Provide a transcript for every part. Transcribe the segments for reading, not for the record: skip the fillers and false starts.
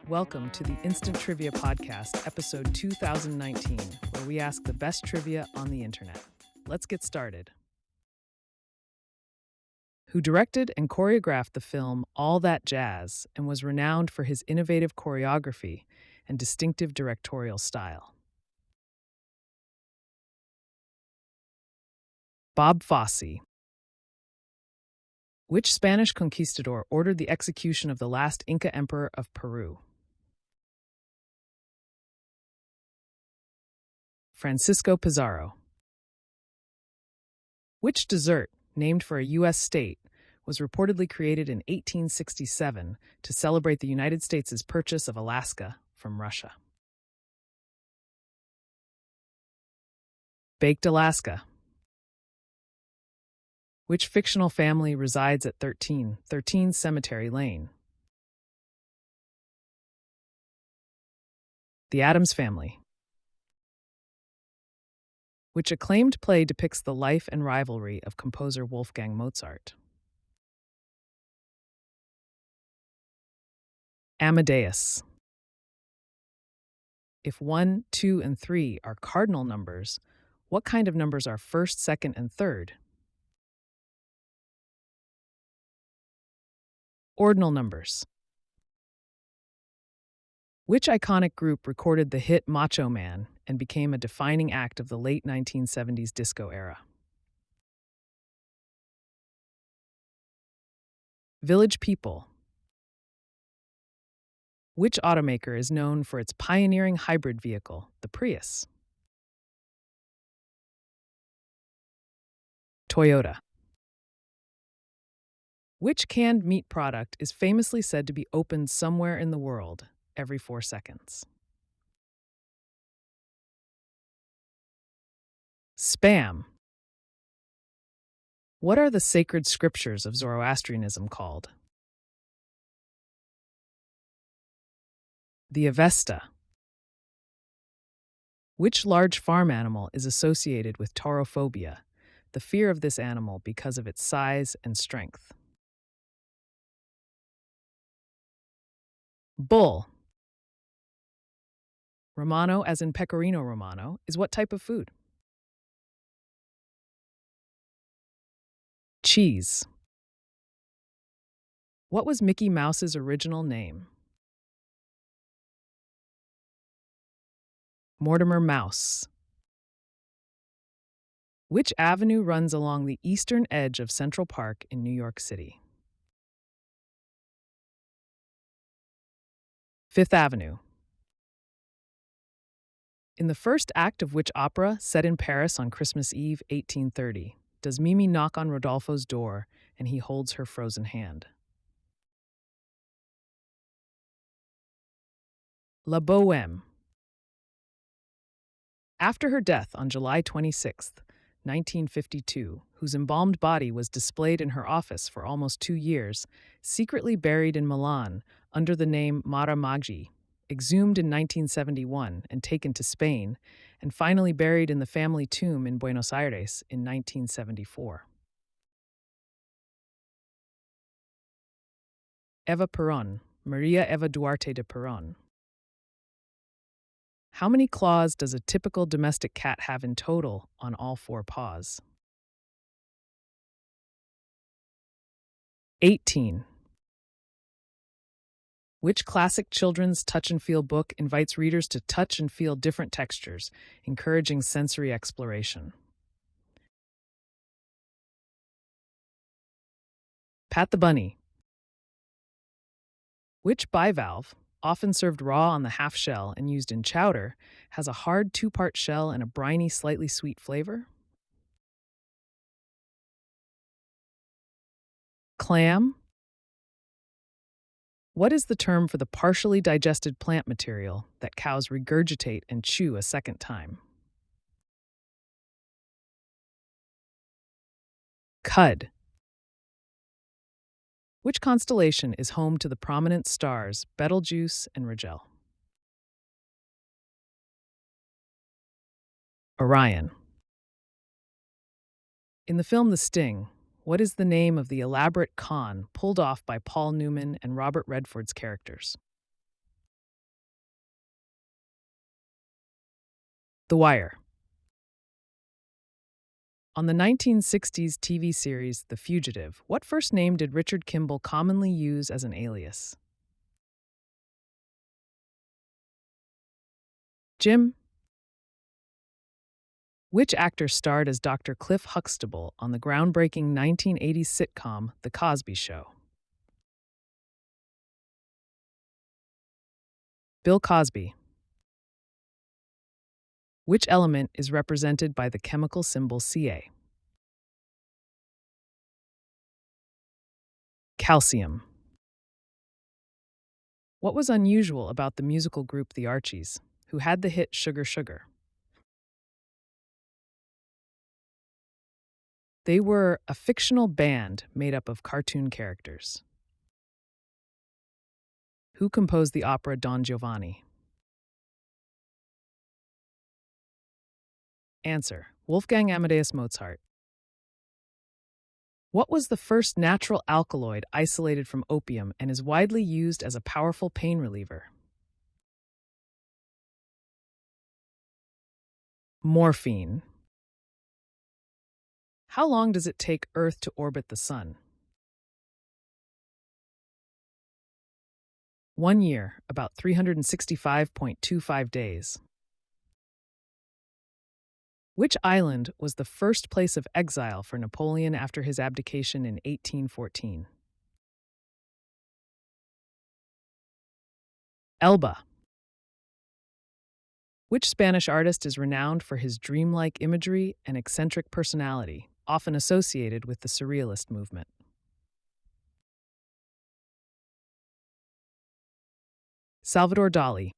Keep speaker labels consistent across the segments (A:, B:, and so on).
A: Welcome to the Instant Trivia Podcast, episode 2019, where we ask the best trivia on the internet. Let's get started. Who directed and choreographed the film All That Jazz and was renowned for his innovative choreography and distinctive directorial style? Bob Fosse. Which Spanish conquistador ordered the execution of the last Inca emperor of Peru? Francisco Pizarro. Which dessert, named for a U.S. state, was reportedly created in 1867 to celebrate the United States' purchase of Alaska from Russia? Baked Alaska. Which fictional family resides at 13 Cemetery Lane? The Addams Family. Which acclaimed play depicts the life and rivalry of composer Wolfgang Mozart? Amadeus. If 1, 2, and 3 are cardinal numbers, what kind of numbers are first, second, and third? Ordinal numbers. Which iconic group recorded the hit Macho Man and became a defining act of the late 1970s disco era? Village People. Which automaker is known for its pioneering hybrid vehicle, the Prius? Toyota. Which canned meat product is famously said to be opened somewhere in the world every 4 seconds? Spam. What are the sacred scriptures of Zoroastrianism called? The Avesta. Which large farm animal is associated with taurophobia, the fear of this animal because of its size and strength? Bull. Romano, as in pecorino romano, is what type of food? Cheese. What was Mickey Mouse's original name? Mortimer Mouse. Which avenue runs along the eastern edge of Central Park in New York City? Fifth Avenue. In the first act of which opera, set in Paris on Christmas Eve, 1830, does Mimi knock on Rodolfo's door and he holds her frozen hand? La Bohème. After her death on July 26, 1952, whose embalmed body was displayed in her office for almost 2 years, secretly buried in Milan under the name Mara Maggi, exhumed in 1971 and taken to Spain, and finally buried in the family tomb in Buenos Aires in 1974. Eva Perón, Maria Eva Duarte de Perón. How many claws does a typical domestic cat have in total on all 4 paws? 18. Which classic children's touch and feel book invites readers to touch and feel different textures, encouraging sensory exploration? Pat the Bunny. Which bivalve, often served raw on the half shell and used in chowder, has a hard 2-part shell and a briny, slightly sweet flavor? Clam. What is the term for the partially digested plant material that cows regurgitate and chew a second time? Cud. Which constellation is home to the prominent stars Betelgeuse and Rigel? Orion. In the film The Sting, what is the name of the elaborate con pulled off by Paul Newman and Robert Redford's characters? The Wire. On the 1960s TV series The Fugitive, what first name did Richard Kimball commonly use as an alias? Jim. Which actor starred as Dr. Cliff Huxtable on the groundbreaking 1980s sitcom The Cosby Show? Bill Cosby. Which element is represented by the chemical symbol Ca? Calcium. What was unusual about the musical group The Archies, who had the hit Sugar Sugar? They were a fictional band made up of cartoon characters. Who composed the opera Don Giovanni? Answer: Wolfgang Amadeus Mozart. What was the first natural alkaloid isolated from opium and is widely used as a powerful pain reliever? Morphine. How long does it take Earth to orbit the Sun? 1 year, about 365.25 days. Which island was the first place of exile for Napoleon after his abdication in 1814? Elba. Which Spanish artist is renowned for his dreamlike imagery and eccentric personality, often associated with the Surrealist movement? Salvador Dali.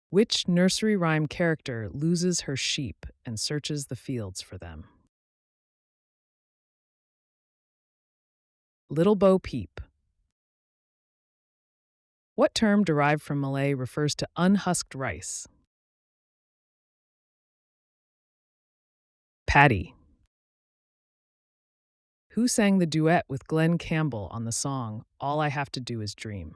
A: Which nursery rhyme character loses her sheep and searches the fields for them? Little Bo Peep. What term derived from Malay refers to unhusked rice? Paddy. Who sang the duet with Glenn Campbell on the song All I Have to Do Is Dream?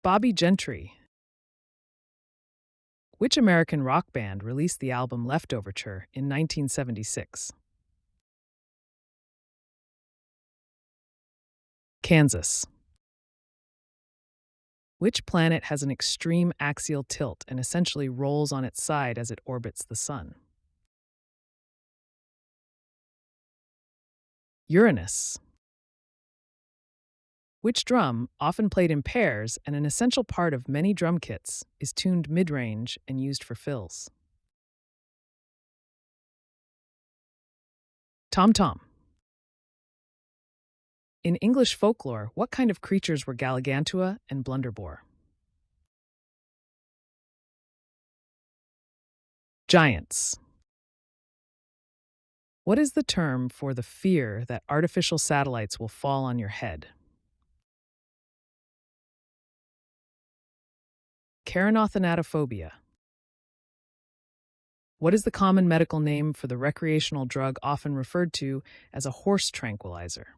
A: Bobby Gentry. Which American rock band released the album Leftoverture in 1976? Kansas. Which planet has an extreme axial tilt and essentially rolls on its side as it orbits the Sun? Uranus. Which drum, often played in pairs and an essential part of many drum kits, is tuned mid-range and used for fills? Tom-tom. In English folklore, what kind of creatures were Galligantua and Blunderbore? Giants. What is the term for the fear that artificial satellites will fall on your head? Keranothanatophobia. What is the common medical name for the recreational drug often referred to as a horse tranquilizer?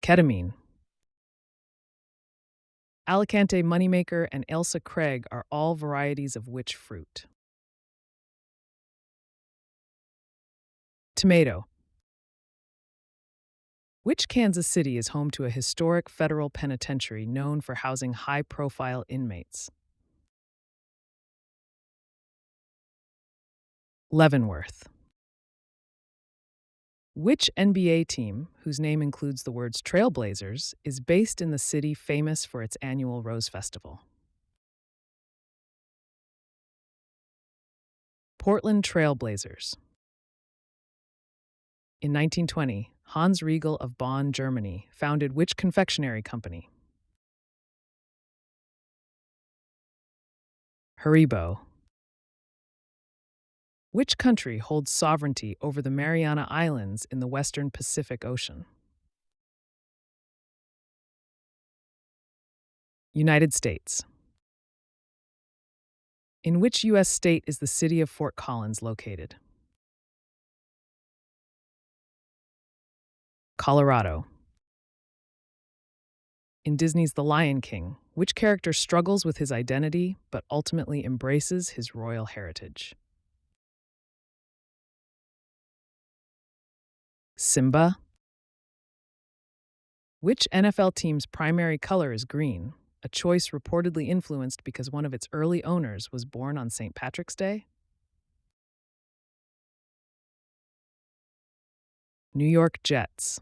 A: Ketamine. Alicante Moneymaker and Ailsa Craig are all varieties of which fruit? Tomato. Which Kansas city is home to a historic federal penitentiary known for housing high-profile inmates? Leavenworth. Which NBA team, whose name includes the words Trailblazers, is based in the city famous for its annual Rose Festival? Portland Trailblazers. In 1920, Hans Riegel of Bonn, Germany, founded which confectionery company? Haribo. Which country holds sovereignty over the Mariana Islands in the western Pacific Ocean? United States. In which U.S. state is the city of Fort Collins located? Colorado. In Disney's The Lion King, which character struggles with his identity but ultimately embraces his royal heritage? Simba. Which NFL team's primary color is green, a choice reportedly influenced because one of its early owners was born on St. Patrick's Day? New York Jets.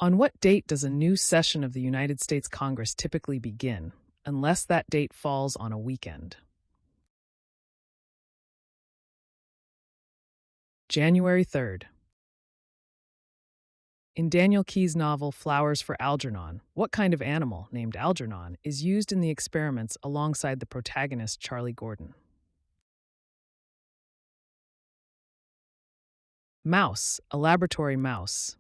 A: On what date does a new session of the United States Congress typically begin, unless that date falls on a weekend? January 3rd. In Daniel Keyes' novel Flowers for Algernon, what kind of animal, named Algernon, is used in the experiments alongside the protagonist Charlie Gordon? Mouse, a laboratory mouse.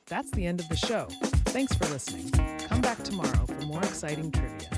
A: That's the end of the show. Thanks for listening. Come back tomorrow for more exciting trivia.